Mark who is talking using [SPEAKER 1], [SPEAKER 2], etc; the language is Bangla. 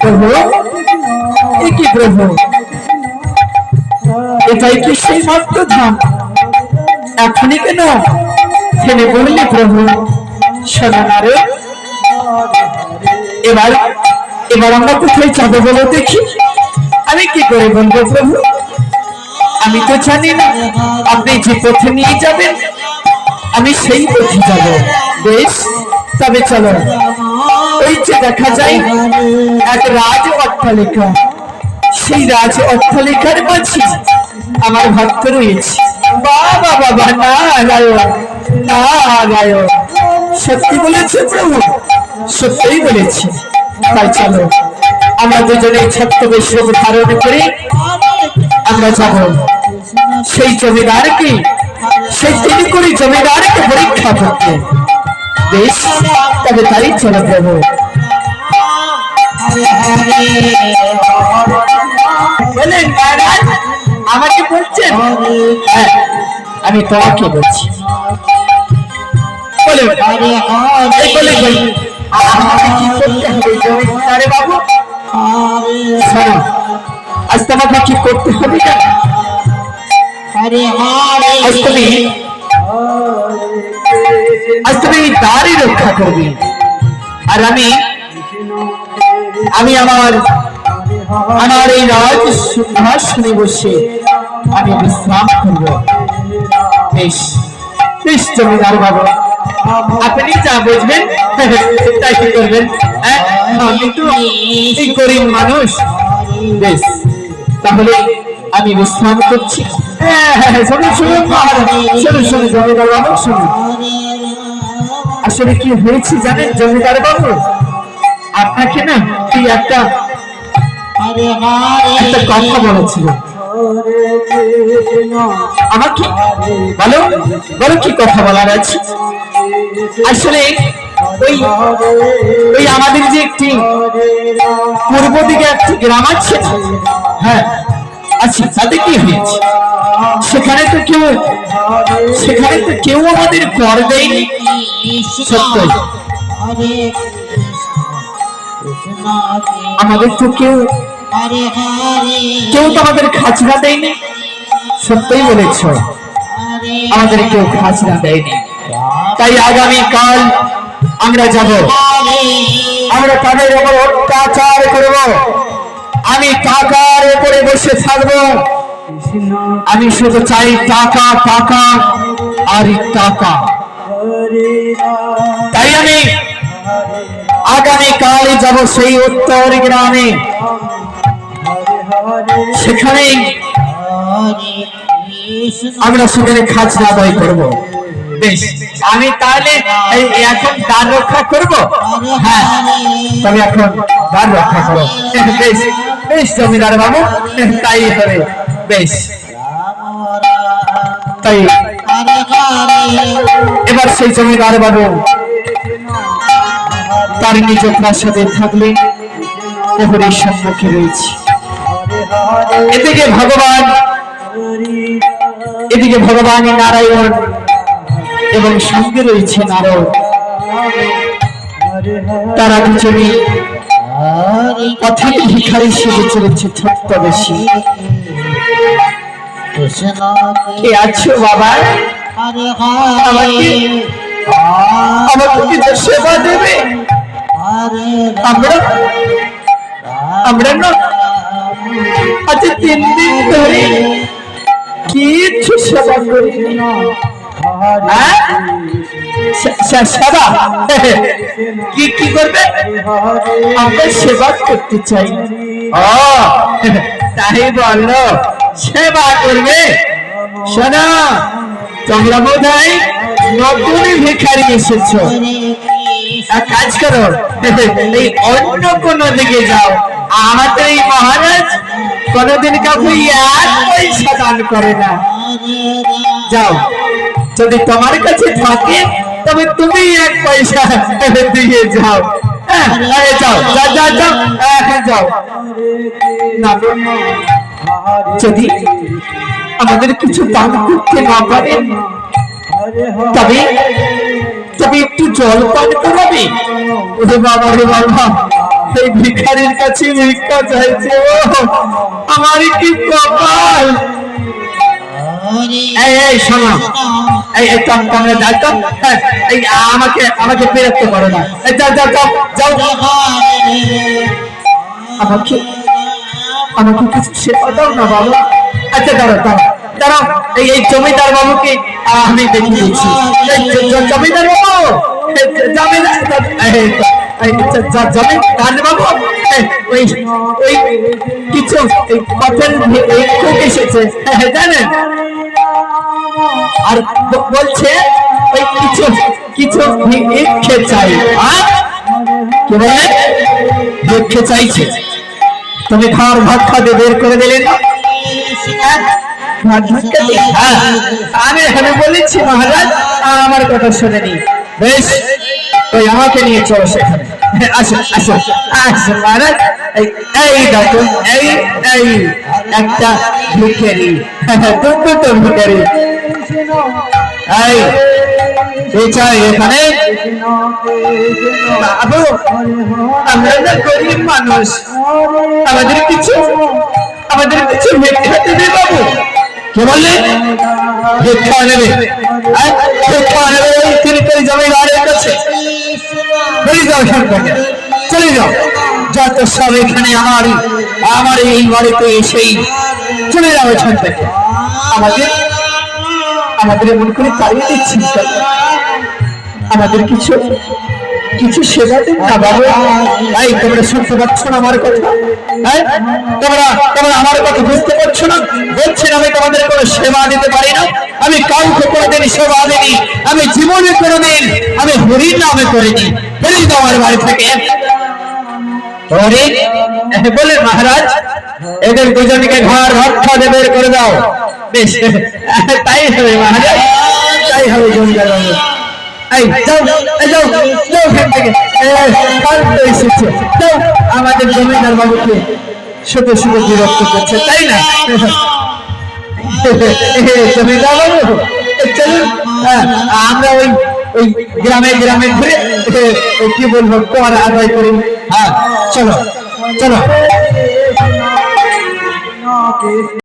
[SPEAKER 1] প্রভু কি প্রভু, এটাই কি সেই মাত্র ধাম? এখনই কেন থেমে বললি প্রভু? শোনো না রে, এবার এবার আমরা কোথায় যাবো বলো দেখি? আমি কি করে বলবো প্রভু? আমি তো জানি না, আপনি যে পথে নিয়ে যাবেন আমি সেই পথে যাব। বেশ, তবে চলো। ওই যে দেখা যায় এক রাজ অট্টালিকা, সেই রাজ অট্টালিকার মাঝে আমার ভক্ত রয়েছে। বাবা বাবা, না নারায়ণ, সত্যি বলেছে প্রভু, সত্যিই বলেছে। তাই চলো আমরা দুজনে ছত্রবেশ ধারণ করে আমরা যাব সেই জমিদারকে, সেই তিনি করে জমিদারকে পরীক্ষা করতে। বেশ, তবে তাই চলো প্রভু। বলেন মহারাজ, আমাকে বলছেন? হ্যাঁ, আমি তোমাকে বলছি। বলে জমিদারে বাবু, শোনো, আজ তোমাকে কি করতে হবে জানো? আজ তুমি দ্বারই রক্ষা করবে, আর আমি আমার আমার এই রাজ সিংহাসনে বসে আমি বিশ্রাম করব। বেশ বেশ জমিদার বাবু, আপনি যা বুঝবেন তাই করবেন। আমি তো এই গরিব মানুষ। বেশ, তাহলে আমি বিশ্রাম করছি। জমিদার বাবু শুনুন, আসলে কি হয়েছে জানেন জমিদার বাবু? আপনাকে না কি একটা কথা বলেছিল আমাকে। বলো বলো, কি কথা বলার আছে? আসলে ওই আমাদের যে একটি পূর্ব দিকে একটি গ্রাম আছে, হ্যাঁ আচ্ছা, তাতে কি হয়েছে? সেখানে তো কেউ আমাদের কর দেয়নি। সত্য, আমাদের তো কেউ তো আমাদের খাজনা দেয়নি। সত্যই বলেছ, আমাদের কেউ খাজনা দেয়নি। তাই আগামী কাল আমরা যাব, আমরা তাদের উপর অত্যাচার করব। আমি টাকার উপরে বসে থাকবো, আমি শুধু চাই টাকা টাকা আর টাকা। তাই আমি আগামী কাল যাব সেই উত্তর গ্রামে, সেখানে আমরা সেখানে খাজনা আদায় করবো। বেশ, আমি তাহলে এখন দ্বার রক্ষা করব। হ্যাঁ, তবে এখন দ্বার রক্ষা করো। বেশ বেশ জমিদার বাবু, তাই হবে। বেশ, তাই এবার সেই জমিদার বাবু তার নিজ প্রাসাদে থাকলে প্রহরীর সম্মুখে রয়েছে। এদিকে ভগবান নারায়ণ এবং সঙ্গে রয়েছে নারদ। তারা দুজনে পথে ভিখারি সেজে চলেছে ছদ্মবেশী। কে আছো বাবা? আমাকে কিছু সেবা দেবে? আমরা না আজ 3 দিন ধরে কিছু সেবা করিনি। সেবা কি করবে? আমরা সেবা করতে চাই। তাই বললো সেবা করবে? শোনা, তোমরা বোধহয় নতুন ভিখারি এসেছো। এক কাজ করো, এই অন্য কোন দিকে যাও। আমাদের এই মহারাজ কোনদিন কাউকে 1 পয়সা দান করে না। যাও, যদি তোমার কাছে থাকে তবে তুমি 1 পয়সা দিয়ে যাও। যাও যাও যাও, যাও। যদি আমাদের কিছু দান করতে না পারেন তবে একটু জল পান করাবে। ওরে বাবা রে বাবা, এই ভিখারির কাছে ভিক্ষা চাইছে, ও আমার কি কপাল। এই শোনো, এই তোমরা যাও তো, এই আমাকে বিরক্ত করো না, যাও যাও যাও যাও, আমাকে কিছু সেবা দাও না বাবা। আচ্ছা দাঁড়াও দাঁড়াও দাঁড়াও, এই জমিদার বাবুকে আমি দেখিয়ে দিচ্ছি। জমিদার বাবু, জমিদার বাবু, ওই ওই কিছু পথের ভিক্ষুক এসেছে জানেন, আর বলছে ওই কিছু কিছু ভিক্ষে চাই। কি বলে ভিক্ষে চাইছে? তুমি ঘর ভাত খাতে বের করে দিলে না? আমি এখানে বলেছি মহারাজ, আমার কথা শোনেনি। বেশ, ওই আমাকে নিয়ে চলো সেখানে। আসো আসো আসো মহারাজ, এই দেখো, এই এই একটা ভিখারি, দুটো ভিখারি, এই চাই এখানে। বাবু, আমরা না গরিব মানুষ, আমাদের কিছু ভিক্ষা দেবে বাবু। কে বললে ভিক্ষা নেবে? ভিক্ষা নেবে ওই তিনটে জমিদারের কাছে। চলে যাও এখান থেকে, চলে যাও, যত সব এখানে আমার এই বাড়িতে এসেই চলে যাও এখান থেকে। আমাদের এমন করে তাড়িয়ে দিচ্ছি, আমাদের কিছু সেবা দিন না বাবু। তাই তোমরা শুনতে পাচ্ছ না আমার কথা? তোমরা আমার কথা বুঝতে পারছো না? বলছেন আমি তোমাদের কোনো সেবা দিতে পারি না। আমি কাউকে কোনোদিন সেবা দিইনি, আমি জীবনে কোনোদিন আমি হরির নামে করিনি। বেরিয়ে দাও আমার বাড়ি থেকে। বলে মহারাজ, এদের দুজনকে ঘর ভাত খাওয়াতে বের করে দাও। বেশ, তাই হবে মহারাজ, তাই হবে জমিদার বাবু। আমাদের জমিদার বাবুকে শুধু শুধু বিরক্ত করছে, তাই না? জমিদার বাবু চলুন, আমরা ওই গ্রামে গ্রামে ঘুরে কি বলবো কর আদায় করি। হ্যাঁ চলো চলো।